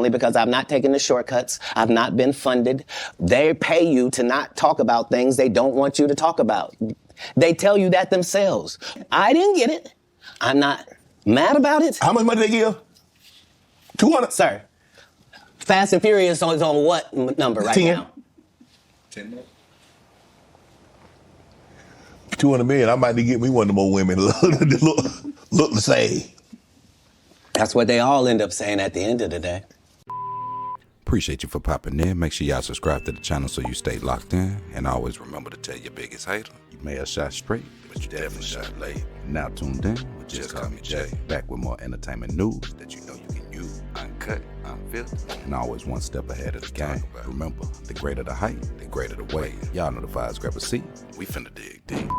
only because I've not taken the shortcuts. I've not been funded. They pay you to not talk about things they don't want you to talk about. They tell you that themselves. I didn't get it. I'm not mad about it. How much money they give? 200? Sir, Fast and Furious is on what number right 10. now? 10 more. 200 million. I might need to get me one of them old women look the same. That's what they all end up saying at the end of the day. Appreciate you for popping in. Make sure y'all subscribe to the channel so you stay locked in. And always remember to tell your biggest hater, you may have shot straight, but you definitely shot late. Now tuned in with Just Call Me Jay. Back with more entertainment news that you know you can use, uncut, unfiltered, and always one step ahead of the game. Remember, the greater the height, the greater the weight. Y'all know the vibes. Grab a seat. We finna dig deep.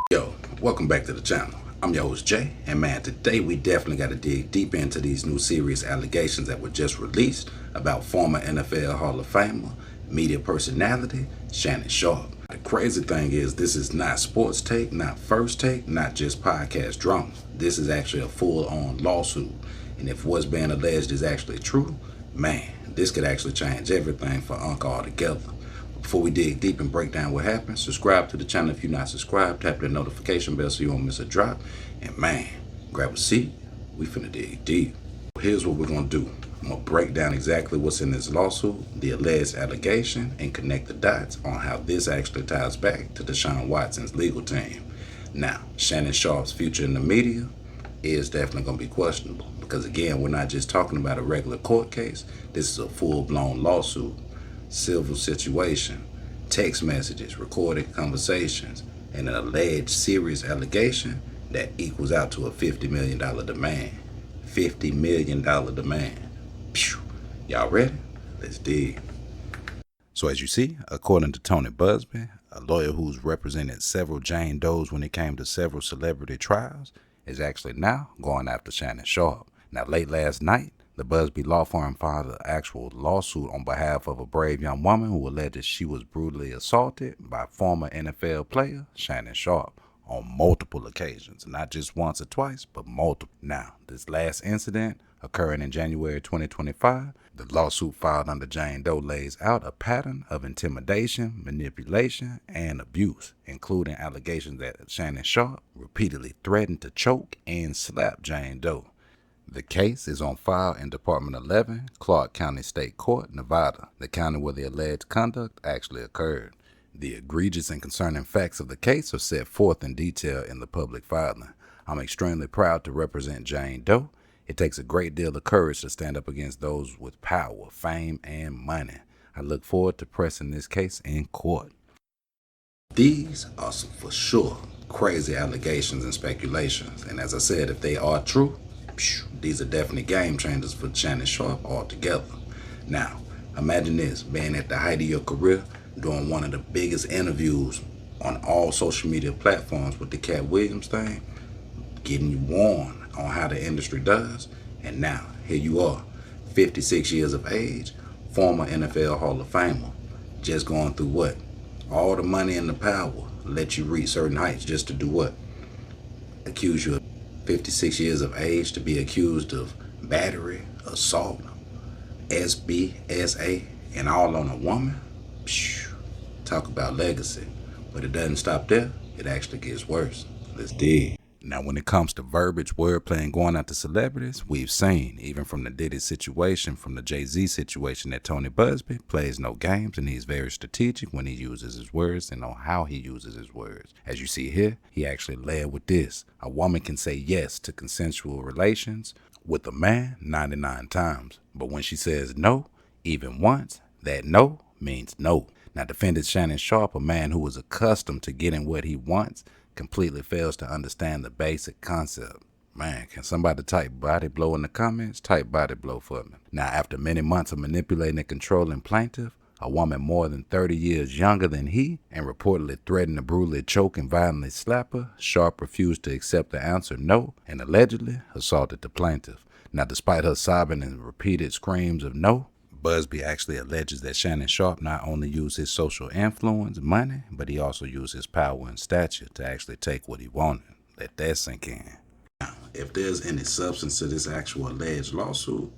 Yo, welcome back to the channel. I'm your host Jay, and man, today we definitely got to dig deep into these new serious allegations that were just released about former NFL Hall of Famer, media personality, Shannon Sharpe. The crazy thing is, this is not sports take, not first take, not just podcast drama. This is actually a full-on lawsuit, and if what's being alleged is actually true, man, this could actually change everything for Unc altogether. Before we dig deep and break down what happened, subscribe to the channel if you're not subscribed. Tap the notification bell so you won't miss a drop. And man, grab a seat. We finna dig deep. Here's what we're gonna do. I'm gonna break down exactly what's in this lawsuit, the alleged allegation, and connect the dots on how this actually ties back to Deshaun Watson's legal team. Now, Shannon Sharpe's future in the media is definitely gonna be questionable because again, we're not just talking about a regular court case. This is a full-blown lawsuit. Civil situation, text messages, recorded conversations, and an alleged serious allegation that equals out to a $50 million demand. $50 million demand. Pew. Y'all ready? Let's dig. So as you see, according to Tony Busby, a lawyer who's represented several Jane Does when it came to several celebrity trials, is actually now going after Shannon Sharpe. Now late last night, the Busby law firm filed an actual lawsuit on behalf of a brave young woman who alleged she was brutally assaulted by former NFL player Shannon Sharpe on multiple occasions, not just once or twice, but multiple. Now, this last incident occurring in January 2025, the lawsuit filed under Jane Doe lays out a pattern of intimidation, manipulation, and abuse, including allegations that Shannon Sharpe repeatedly threatened to choke and slap Jane Doe. The case is on file in Department 11, Clark County State Court, Nevada, the county where the alleged conduct actually occurred. The egregious and concerning facts of the case are set forth in detail in the public filing. I'm extremely proud to represent Jane Doe. It takes a great deal of courage to stand up against those with power, fame, and money. I look forward to pressing this case in court. These are some for sure crazy allegations and speculations, and as I said, if they are true, these are definitely game changers for Shannon Sharpe altogether. Now, imagine this, being at the height of your career, doing one of the biggest interviews on all social media platforms with the Cat Williams thing, getting you warned on how the industry does, and now, here you are, 56 years of age, former NFL Hall of Famer, just going through what? All the money and the power let you reach certain heights just to do what? Accuse you of 56 years of age to be accused of battery, assault, SBSA, and all on a woman? Phew. Talk about legacy. But it doesn't stop there. It actually gets worse. Let's dig. Now, when it comes to verbiage, wordplay, and going after celebrities, we've seen, even from the Diddy situation, from the Jay-Z situation, that Tony Busby plays no games and he's very strategic when he uses his words and on how he uses his words. As you see here, he actually led with this. A woman can say yes to consensual relations with a man 99 times. But when she says no, even once, that no means no. Now, defendant Shannon Sharpe, a man who is accustomed to getting what he wants, completely fails to understand the basic concept. Man, can somebody type body blow in the comments? Type body blow for me. Now, after many months of manipulating and controlling plaintiff, a woman more than 30 years younger than he, and reportedly threatened to brutally choke and violently slap her, Sharpe refused to accept the answer no, and allegedly assaulted the plaintiff. Now, despite her sobbing and repeated screams of no, Busby actually alleges that Shannon Sharpe not only used his social influence, money, but he also used his power and stature to actually take what he wanted. Let that sink in. Now, if there's any substance to this actual alleged lawsuit,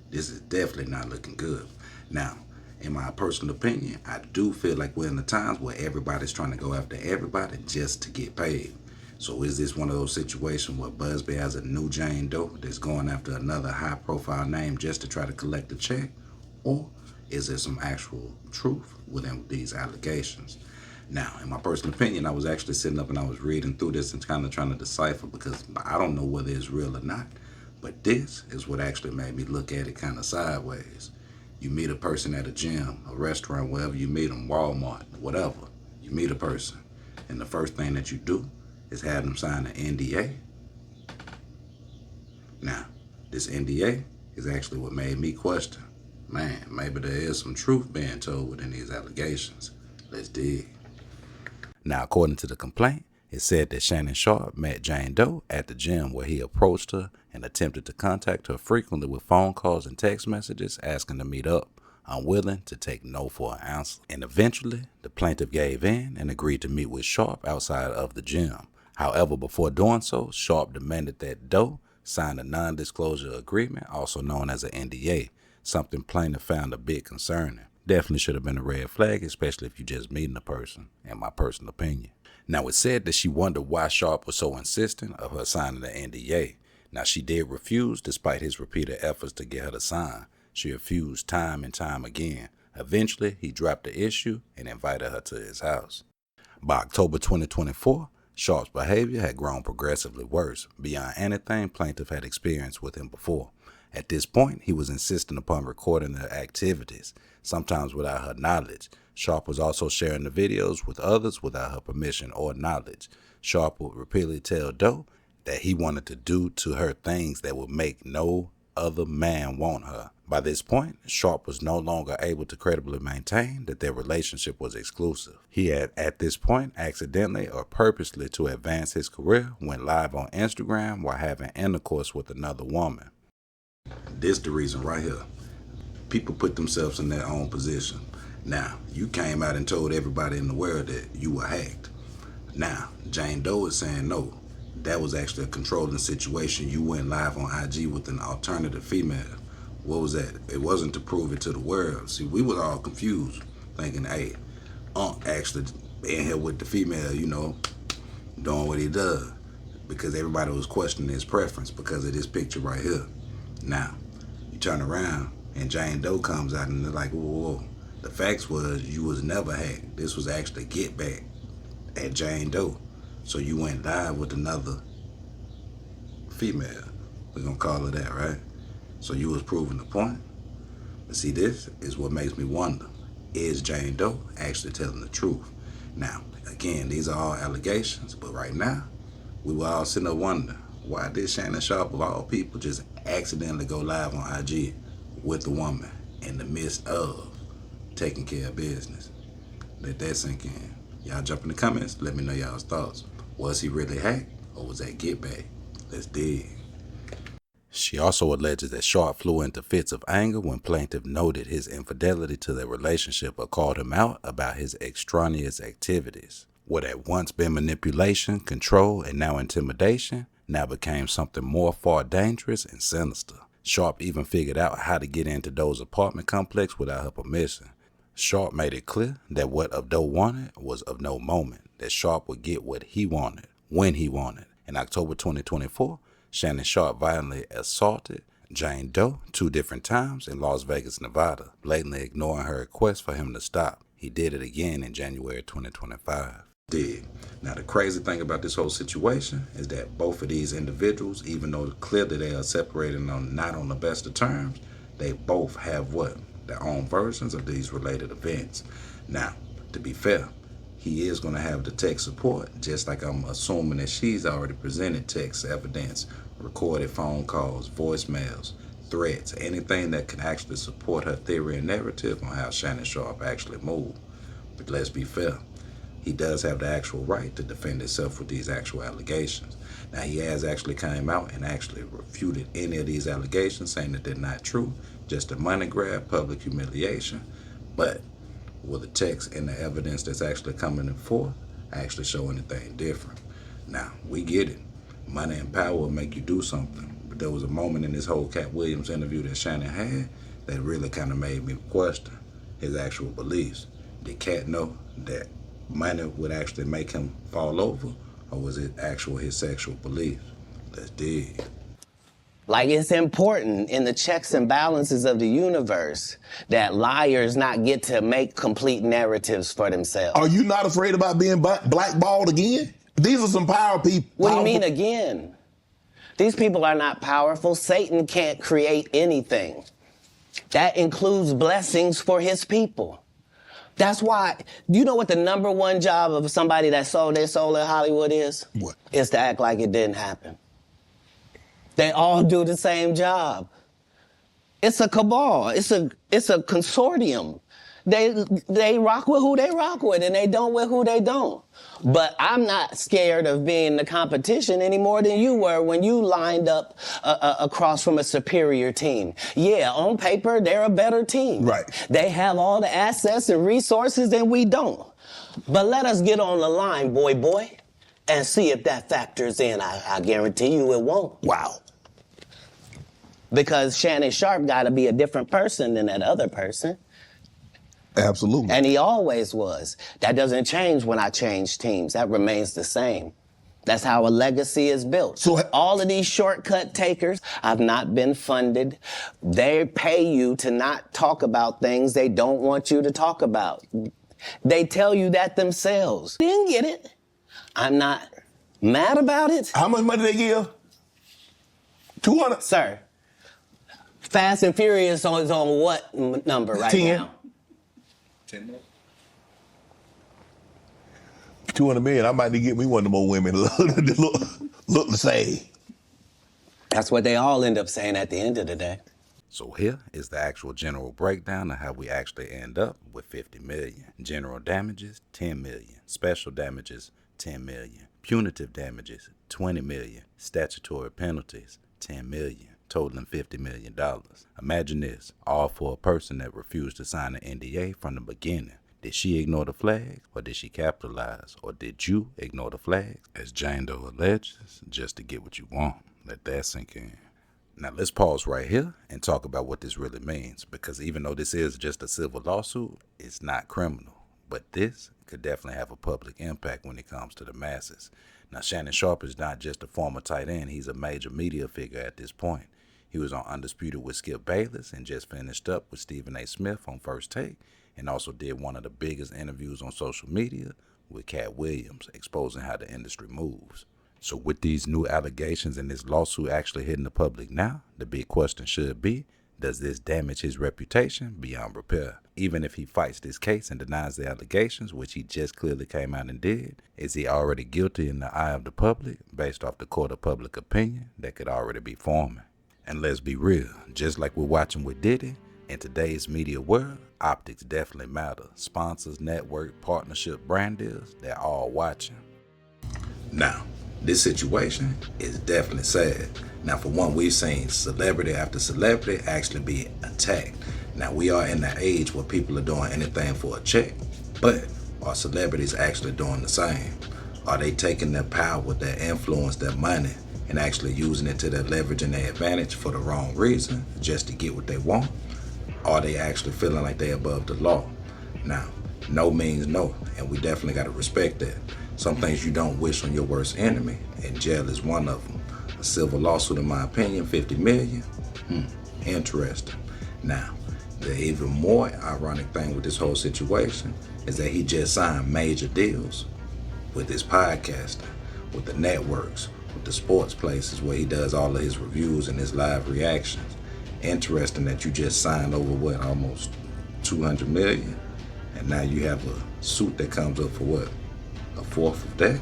This is definitely not looking good. Now, in my personal opinion, I do feel like we're in the times where everybody's trying to go after everybody just to get paid. So is this one of those situations where Busby has a new Jane Doe that's going after another high-profile name just to try to collect a check? Or is there some actual truth within these allegations? Now, in my personal opinion, I was actually sitting up and I was reading through this and kind of trying to decipher, because I don't know whether it's real or not. But this is what actually made me look at it kind of sideways. You meet a person at a gym, a restaurant, wherever you meet them, Walmart, whatever. You meet a person, and the first thing that you do is have them sign an NDA. Now, this NDA is actually what made me question, man, maybe there is some truth being told within these allegations. Let's dig. Now, according to the complaint, it said that Shannon Sharpe met Jane Doe at the gym, where he approached her and attempted to contact her frequently with phone calls and text messages asking to meet up, unwilling to take no for an answer. And eventually, the plaintiff gave in and agreed to meet with Sharpe outside of the gym. However, before doing so, Sharpe demanded that Doe sign a non-disclosure agreement, also known as an NDA, something plaintiff found a bit concerning. Definitely should have been a red flag, especially if you're just meeting a person, in my personal opinion. Now, it said that she wondered why Sharpe was so insistent of her signing the NDA. Now, she did refuse despite his repeated efforts to get her to sign. She refused time and time again. Eventually, he dropped the issue and invited her to his house. By October 2024, Sharpe's behavior had grown progressively worse, beyond anything plaintiff had experienced with him before. At this point, he was insisting upon recording their activities, sometimes without her knowledge. Sharpe was also sharing the videos with others without her permission or knowledge. Sharpe would repeatedly tell Doe that he wanted to do to her things that would make no other man want her. By this point, Sharpe was no longer able to credibly maintain that their relationship was exclusive. He had, at this point, accidentally or purposely to advance his career, went live on Instagram while having intercourse with another woman. This the reason right here. People put themselves in their own position. Now, you came out and told everybody in the world that you were hacked. Now, Jane Doe is saying no. That was actually a controlling situation. You went live on IG with an alternative female. What was that? It wasn't to prove it to the world. See, we was all confused, thinking, hey, actually in here with the female, doing what he does. Because everybody was questioning his preference because of this picture right here. Now, you turn around and Jane Doe comes out and they're like, whoa. The facts was you was never hacked. This was actually get back at Jane Doe. So you went live with another female. We're gonna call her that, right? So you was proving the point. But see, this is what makes me wonder. Is Jane Doe actually telling the truth? Now, again, these are all allegations, but right now, we were all sitting there wondering, why did Shannon Sharpe, of all people, just accidentally go live on IG with a woman in the midst of taking care of business? Let that sink in. Y'all jump in the comments, let me know y'all's thoughts. Was he really hacked, or was that get back? Let's dig. She also alleges that Sharpe flew into fits of anger when plaintiff noted his infidelity to their relationship or called him out about his extraneous activities. What had once been manipulation, control, and now intimidation now became something more far dangerous and sinister. Sharpe even figured out how to get into Doe's apartment complex without her permission. Sharpe made it clear that what Doe wanted was of no moment, that Sharpe would get what he wanted, when he wanted. In October 2024, Shannon Sharpe violently assaulted Jane Doe 2 different times in Las Vegas, Nevada, blatantly ignoring her request for him to stop. He did it again in January 2025. Now, the crazy thing about this whole situation is that both of these individuals, even though clearly they are separated not on the best of terms, they both have what? Their own versions of these related events. Now, to be fair, he is going to have the tech support, just like I'm assuming that she's already presented text evidence, recorded phone calls, voicemails, threats, anything that can actually support her theory and narrative on how Shannon Sharpe actually moved. But let's be fair. He does have the actual right to defend himself with these actual allegations. Now, he has actually came out and actually refuted any of these allegations, saying that they're not true, just a money grab, public humiliation. But will the text and the evidence that's actually coming forth actually show anything different? Now, we get it. Money and power will make you do something. But But there was a moment in this whole Cat Williams interview that Shannon had that really kind of made me question his actual beliefs. Did Cat know that money would actually make him fall over, or was it actual his sexual beliefs? Let's dig. Like, it's important in the checks and balances of the universe that liars not get to make complete narratives for themselves. Are you not afraid about being blackballed again? These are some power people. What do you mean again? These people are not powerful. Satan can't create anything. That includes blessings for his people. That's why, you know what the number one job of somebody that sold their soul in Hollywood is? What? Is to act like it didn't happen. They all do the same job. It's a cabal. It's a consortium. They rock with who they rock with, and they don't with who they don't. But I'm not scared of being the competition any more than you were when you lined up across from a superior team. Yeah, on paper, they're a better team. Right. They have all the assets and resources and we don't. But let us get on the line, boy, and see if that factors in. I guarantee you it won't. Wow. Because Shannon Sharpe got to be a different person than that other person. Absolutely. And he always was. That doesn't change when I change teams. That remains the same. That's how a legacy is built. So all of these shortcut takers have not been funded. They pay you to not talk about things they don't want you to talk about. They tell you that themselves. Didn't get it. I'm not mad about it. How much money they give? 200? Sir, Fast and Furious is on what number right 10. now? 10 million. 200 million. I might need to get me one of them old women look the same. That's what they all end up saying at the end of the day. So here is the actual general breakdown of how we actually end up with 50 million. General damages, 10 million. Special damages, 10 million. Punitive damages, 20 million. Statutory penalties, 10 million. Totaling $50 million. Imagine this, all for a person that refused to sign an NDA from the beginning. Did she ignore the flags, or did she capitalize, or did you ignore the flags? As Jane Doe alleges, just to get what you want. Let that sink in. Now let's pause right here and talk about what this really means, because even though this is just a civil lawsuit, it's not criminal. But this could definitely have a public impact when it comes to the masses. Now Shannon Sharpe is not just a former tight end, he's a major media figure at this point. He was on Undisputed with Skip Bayless and just finished up with Stephen A. Smith on First Take, and also did one of the biggest interviews on social media with Cat Williams, exposing how the industry moves. So with these new allegations and this lawsuit actually hitting the public now, the big question should be, does this damage his reputation beyond repair? Even if he fights this case and denies the allegations, which he just clearly came out and did, is he already guilty in the eye of the public based off the court of public opinion that could already be forming? And let's be real, just like we're watching with Diddy, in today's media world, optics definitely matter. Sponsors, network, partnership, brand deals, they're all watching. Now, this situation is definitely sad. Now, for one, we've seen celebrity after celebrity actually be attacked. Now, we are in that age where people are doing anything for a check, but are celebrities actually doing the same? Are they taking their power, their influence, their money, and actually using it to their leverage and their advantage for the wrong reason, just to get what they want? Are they actually feeling like they're above the law? Now, no means no, and we definitely got to respect that. Some things you don't wish on your worst enemy, and jail is one of them. A civil lawsuit, in my opinion, 50 million? Interesting. Now, the even more ironic thing with this whole situation is that he just signed major deals with his podcasting, with the networks, with the sports places where he does all of his reviews and his live reactions. Interesting that you just signed over, what, almost 200 million? And now you have a suit that comes up for what, a fourth of that?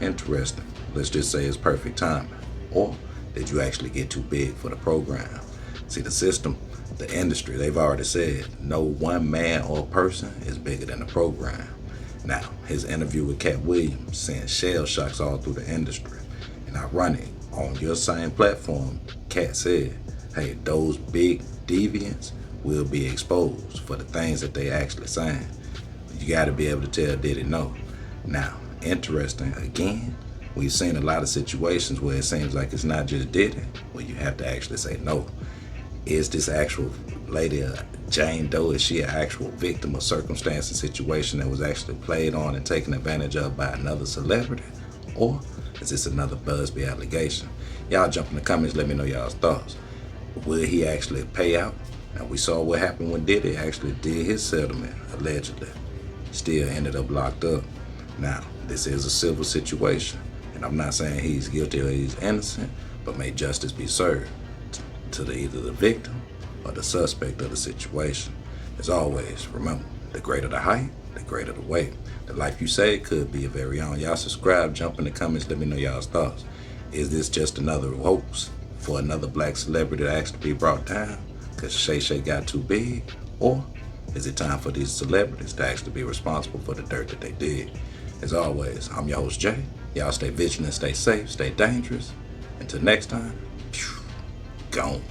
Interesting. Let's just say it's perfect timing. Or did you actually get too big for the program? See, the system, the industry, they've already said no one man or person is bigger than the program. Now, his interview with Cat Williams sent shell shocks all through the industry. And ironic, on your same platform, Cat said, hey, those big deviants will be exposed for the things that they actually saying. You got to be able to tell Diddy no. Now, interesting, again, We've seen a lot of situations where it seems like it's not just Diddy, where you have to actually say, no, is this actual lady Jane Doe? Is she an actual victim of circumstance and situation that was actually played on and taken advantage of by another celebrity? Or is this another Busby allegation? Y'all jump in the comments, let me know y'all's thoughts. Will he actually pay out? Now, we saw what happened when Diddy actually did his settlement, allegedly. Still ended up locked up. Now, this is a civil situation, and I'm not saying he's guilty or he's innocent, but may justice be served to either the victim or the suspect of the situation. As always, remember, the greater the height, the greater the weight. The life you say could be your very own. Y'all subscribe, jump in the comments, let me know y'all's thoughts. Is this just another hoax for another black celebrity to actually be brought down because Shay got too big? Or is it time for these celebrities to actually be responsible for the dirt that they did? As always, I'm your host, Jay. Y'all stay vigilant, stay safe, stay dangerous. Until next time, gone.